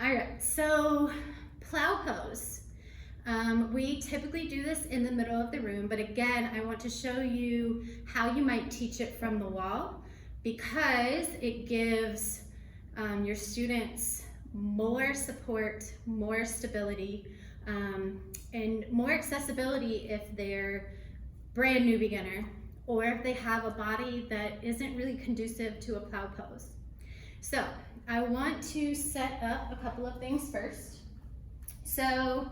All right, so plow pose. We typically do this in the middle of the room, but again, I want to show you how you might teach it from the wall because it gives your students more support, more stability, and more accessibility if they're brand new beginner or if they have a body that isn't really conducive to a plow pose. So I want to set up a couple of things first. So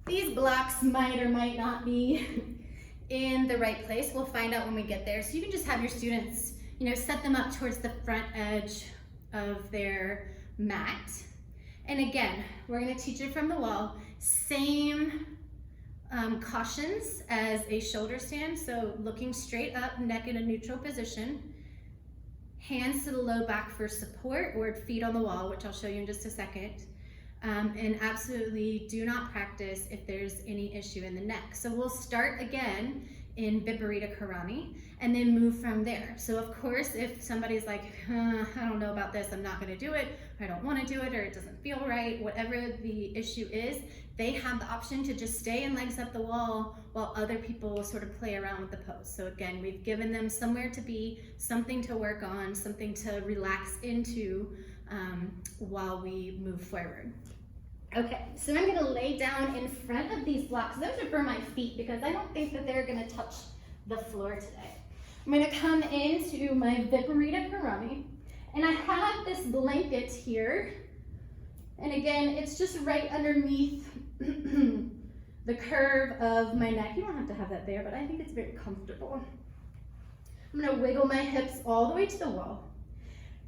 these blocks might or might not be in the right place. We'll find out when we get there. So you can just have your students, set them up towards the front edge of their mat. And again, we're gonna teach it from the wall. Same cautions as a shoulder stand. So looking straight up, neck in a neutral position. Hands to the low back for support or feet on the wall, which I'll show you in just a second. And absolutely do not practice if there's any issue in the neck. So we'll start again in Viparita Karani and then move from there. So of course, if somebody's like, I don't know about this, I'm not gonna do it, or I don't wanna do it, or it doesn't feel right, whatever the issue is, they have the option to just stay in legs up the wall while other people sort of play around with the pose. So again, we've given them somewhere to be, something to work on, something to relax into while we move forward. Okay, so I'm gonna lay down in front of these blocks. Those are for my feet because I don't think that they're gonna touch the floor today. I'm gonna come into my Viparita Karani, and I have this blanket here. And again, it's just right underneath the curve of my neck. You don't have to have that there, but I think it's very comfortable. I'm gonna wiggle my hips all the way to the wall.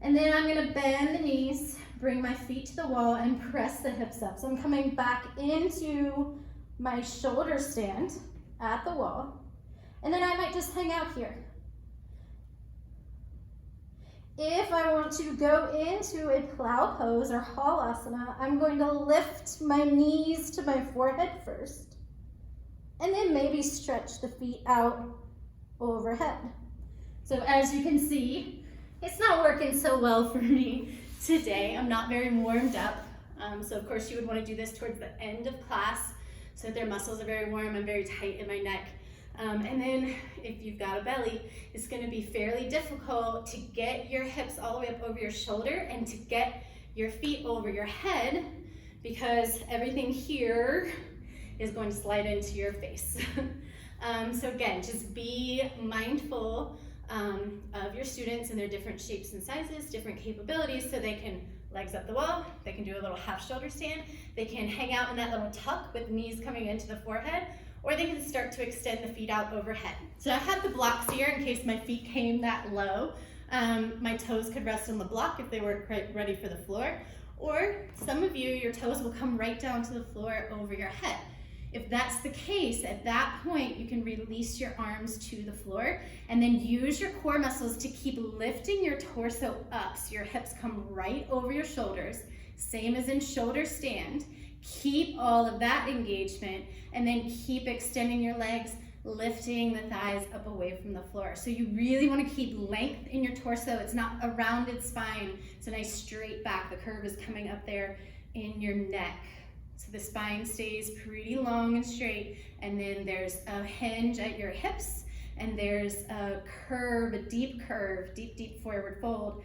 And then I'm gonna bend the knees, bring my feet to the wall and press the hips up. So I'm coming back into my shoulder stand at the wall. And then I might just hang out here. If I want to go into a plow pose or Halasana, I'm going to lift my knees to my forehead first. And then maybe stretch the feet out overhead. So as you can see, it's not working so well for me today. I'm not very warmed up. So of course you would want to do this towards the end of class so that their muscles are very warm. I'm very tight in my neck. And then if you've got a belly, it's going to be fairly difficult to get your hips all the way up over your shoulder and to get your feet over your head because everything here is going to slide into your face. So again, just be mindful of your students and their different shapes and sizes, different capabilities, so they can legs up the wall, they can do a little half shoulder stand, they can hang out in that little tuck with knees coming into the forehead, or they can start to extend the feet out overhead. So I have the blocks here in case my feet came that low. My toes could rest on the block if they weren't quite ready for the floor, or some of you, your toes will come right down to the floor over your head. If that's the case, at that point, you can release your arms to the floor and then use your core muscles to keep lifting your torso up so your hips come right over your shoulders, same as in shoulder stand. Keep all of that engagement and then keep extending your legs, lifting the thighs up away from the floor. So you really want to keep length in your torso. It's not a rounded spine. It's a nice straight back. The curve is coming up there in your neck. So the spine stays pretty long and straight, and then there's a hinge at your hips, and there's a curve, a deep curve, deep forward fold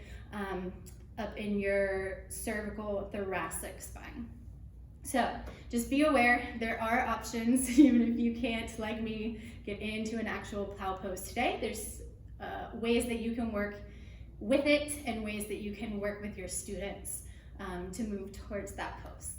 up in your cervical thoracic spine. So just be aware, there are options, even if you can't, like me, get into an actual plow pose today. There's ways that you can work with it and ways that you can work with your students to move towards that pose.